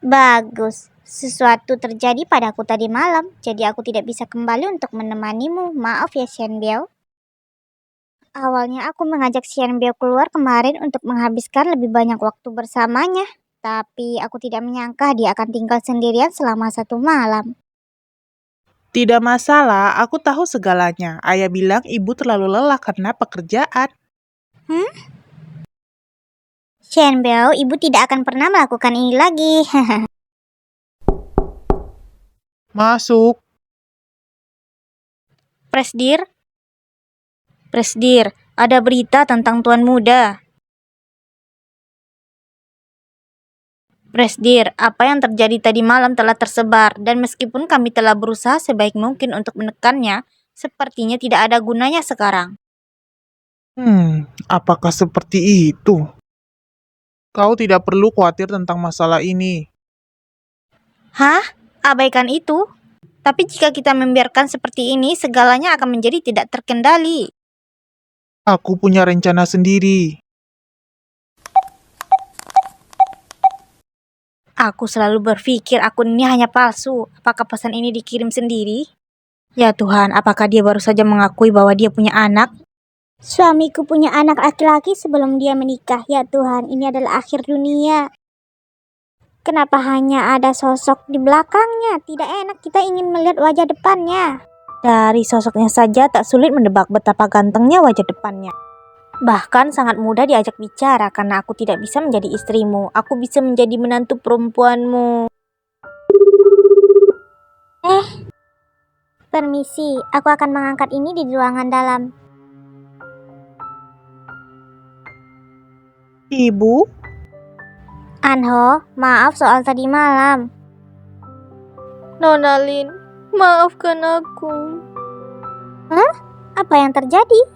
Bagus. Sesuatu terjadi padaku tadi malam, jadi aku tidak bisa kembali untuk menemanimu. Maaf ya, Shenbiao. Awalnya aku mengajak Shenbiao keluar kemarin untuk menghabiskan lebih banyak waktu bersamanya. Tapi aku tidak menyangka dia akan tinggal sendirian selama 1 malam. Tidak masalah, aku tahu segalanya. Ayah bilang ibu terlalu lelah karena pekerjaan. Shenbiao, ibu tidak akan pernah melakukan ini lagi. Masuk. Presdir, Presdir, ada berita tentang Tuan Muda. Presdir, apa yang terjadi tadi malam telah tersebar, dan meskipun kami telah berusaha sebaik mungkin untuk menekannya, sepertinya tidak ada gunanya sekarang. Apakah seperti itu? Kau tidak perlu khawatir tentang masalah ini. Hah? Abaikan itu? Tapi jika kita membiarkan seperti ini, segalanya akan menjadi tidak terkendali. Aku punya rencana sendiri. Aku selalu berpikir akun ini hanya palsu. Apakah pesan ini dikirim sendiri? Ya Tuhan, apakah dia baru saja mengakui bahwa dia punya anak? Suamiku punya anak laki-laki sebelum dia menikah. Ya Tuhan, ini adalah akhir dunia. Kenapa hanya ada sosok di belakangnya? Tidak enak, kita ingin melihat wajah depannya. Dari sosoknya saja tak sulit menebak betapa gantengnya wajah depannya. Bahkan sangat mudah diajak bicara karena aku tidak bisa menjadi istrimu. Aku bisa menjadi menantu perempuanmu. Permisi, aku akan mengangkat ini di ruangan dalam. Ibu? Anho, maaf soal tadi malam. Nona Lin, maafkan aku. Apa yang terjadi?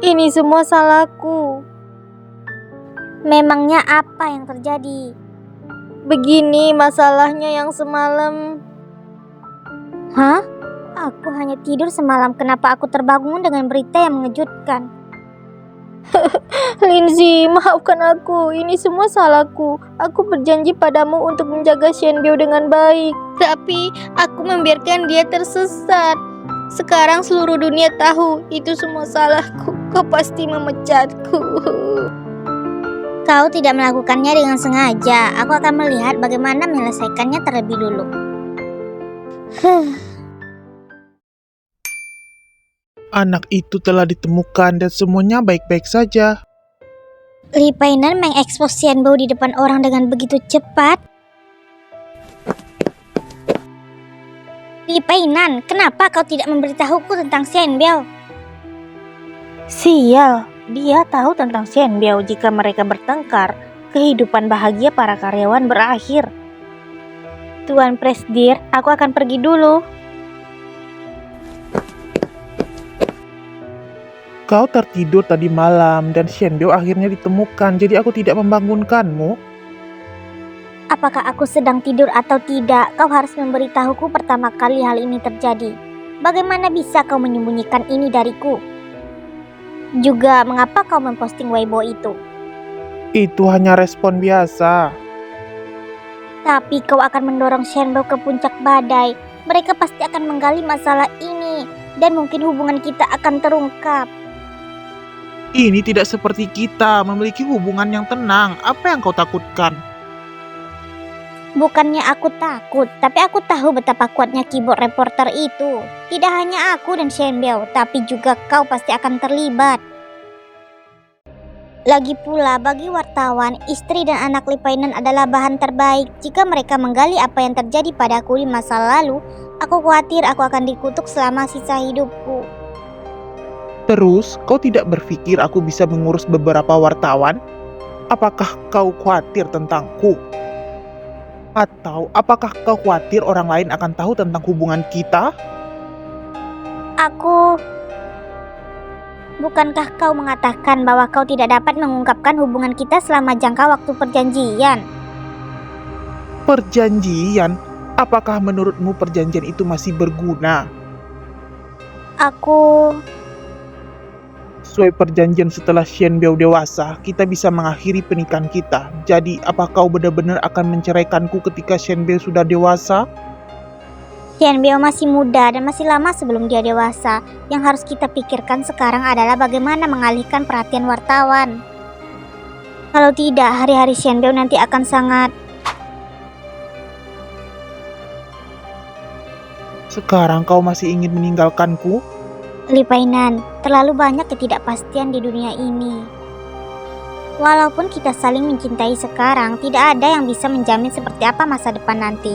Ini semua salahku. Memangnya apa yang terjadi? Begini masalahnya yang semalam. Hah? Aku hanya tidur semalam. Kenapa aku terbangun dengan berita yang mengejutkan? Lindsay, maafkan aku. Ini semua salahku. Aku berjanji padamu untuk menjaga Shenbiao dengan baik. Tapi aku membiarkan dia tersesat. Sekarang seluruh dunia tahu itu semua salahku. Kau pasti memecatku. Kau tidak melakukannya dengan sengaja. Aku akan melihat bagaimana menyelesaikannya terlebih dulu. Anak itu telah ditemukan dan semuanya baik-baik saja. Li Painan mengekspos Shenbiao di depan orang dengan begitu cepat. Li Painan, kenapa kau tidak memberitahuku tentang Shenbiao? Sial, dia tahu tentang Shenbiao. Jika mereka bertengkar, kehidupan bahagia para karyawan berakhir. Tuan Presdir, aku akan pergi dulu. Kau tertidur tadi malam dan Shenbiao akhirnya ditemukan, jadi aku tidak membangunkanmu. Apakah aku sedang tidur atau tidak? Kau harus memberitahuku pertama kali hal ini terjadi. Bagaimana bisa kau menyembunyikan ini dariku? Juga, mengapa kau memposting Weibo itu? Itu hanya respon biasa. Tapi kau akan mendorong Shenbiao ke puncak badai. Mereka pasti akan menggali masalah ini. Dan mungkin hubungan kita akan terungkap. Ini tidak seperti kita, memiliki hubungan yang tenang. Apa yang kau takutkan? Bukannya aku takut, tapi aku tahu betapa kuatnya keyboard reporter itu. Tidak hanya aku dan Shenbiao, tapi juga kau pasti akan terlibat. Lagi pula, bagi wartawan, istri dan anak Li Painan adalah bahan terbaik. Jika mereka menggali apa yang terjadi padaku di masa lalu, aku khawatir aku akan dikutuk selama sisa hidupku. Terus, kau tidak berpikir aku bisa mengurus beberapa wartawan? Apakah kau khawatir tentangku? Atau apakah kau khawatir orang lain akan tahu tentang hubungan kita? Bukankah kau mengatakan bahwa kau tidak dapat mengungkapkan hubungan kita selama jangka waktu perjanjian? Perjanjian? Apakah menurutmu perjanjian itu masih berguna? Sesuai perjanjian setelah Shen Biao dewasa, kita bisa mengakhiri pernikahan kita. Jadi, apa kau benar-benar akan menceraikanku ketika Shen Biao sudah dewasa? Shen Biao masih muda dan masih lama sebelum dia dewasa. Yang harus kita pikirkan sekarang adalah bagaimana mengalihkan perhatian wartawan. Kalau tidak, hari-hari Shen Biao nanti akan sangat... Sekarang kau masih ingin meninggalkanku? Li Painan, terlalu banyak ketidakpastian di dunia ini. Walaupun kita saling mencintai sekarang, tidak ada yang bisa menjamin seperti apa masa depan nanti.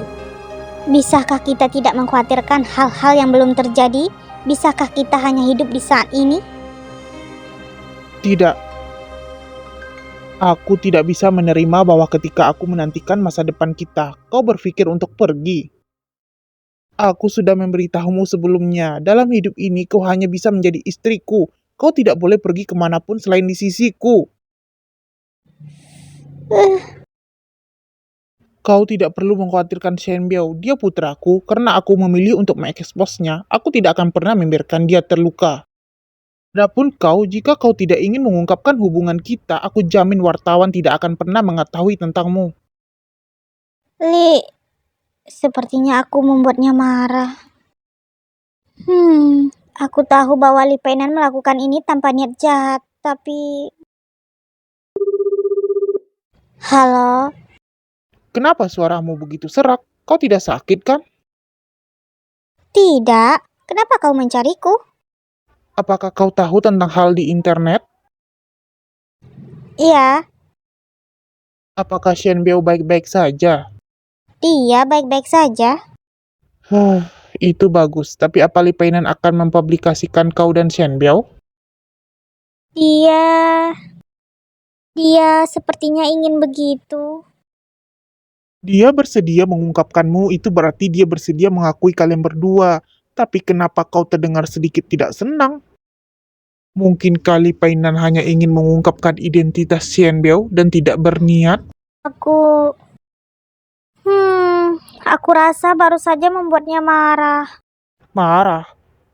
Bisakah kita tidak mengkhawatirkan hal-hal yang belum terjadi? Bisakah kita hanya hidup di saat ini? Tidak. Aku tidak bisa menerima bahwa ketika aku menantikan masa depan kita, kau berpikir untuk pergi. Aku sudah memberitahumu sebelumnya, dalam hidup ini kau hanya bisa menjadi istriku. Kau tidak boleh pergi kemanapun selain di sisiku. Kau tidak perlu mengkhawatirkan Shen Biao, dia putraku. Karena aku memilih untuk mengeksposnya, aku tidak akan pernah membiarkan dia terluka. Adapun kau, jika kau tidak ingin mengungkapkan hubungan kita, aku jamin wartawan tidak akan pernah mengetahui tentangmu. Li, sepertinya aku membuatnya marah. Aku tahu bahwa Li Painan melakukan ini tanpa niat jahat, tapi... Halo? Kenapa suaramu begitu serak? Kau tidak sakit kan? Tidak. Kenapa kau mencariku? Apakah kau tahu tentang hal di internet? Iya, Apakah Shen Biao baik-baik saja? dia baik-baik saja. Itu bagus. Tapi apa Li Painan akan mempublikasikan kau dan Shen Biao? Dia sepertinya ingin begitu. Dia bersedia mengungkapkanmu, itu berarti dia bersedia mengakui kalian berdua. Tapi kenapa kau terdengar sedikit tidak senang? Mungkin Li Painan hanya ingin mengungkapkan identitas Shen Biao dan tidak berniat? Aku rasa baru saja membuatnya marah. Marah?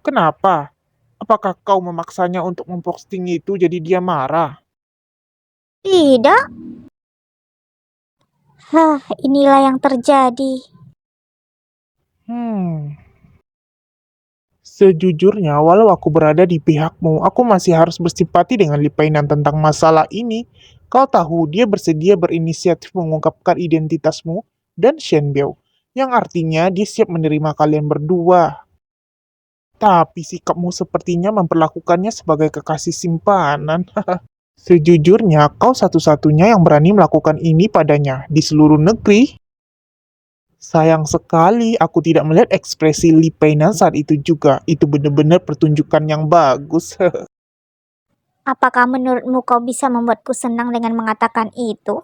Kenapa? Apakah kau memaksanya untuk memposting itu jadi dia marah? Tidak. Inilah yang terjadi. Sejujurnya, walau aku berada di pihakmu, aku masih harus bersimpati dengan Li Painan tentang masalah ini. Kau tahu, dia bersedia berinisiatif mengungkapkan identitasmu dan Shen Biao, yang artinya dia siap menerima kalian berdua. Tapi sikapmu sepertinya memperlakukannya sebagai kekasih simpanan. Sejujurnya, kau satu-satunya yang berani melakukan ini padanya di seluruh negeri. Sayang sekali aku tidak melihat ekspresi Li Painan saat itu juga. Itu benar-benar pertunjukan yang bagus. Apakah menurutmu kau bisa membuatku senang dengan mengatakan itu?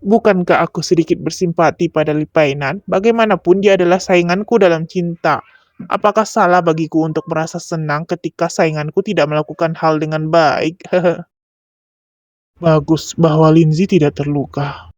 Bukankah aku sedikit bersimpati pada Li Painan? Bagaimanapun dia adalah sainganku dalam cinta. Apakah salah bagiku untuk merasa senang ketika sainganku tidak melakukan hal dengan baik? Bagus bahwa Lindsay tidak terluka.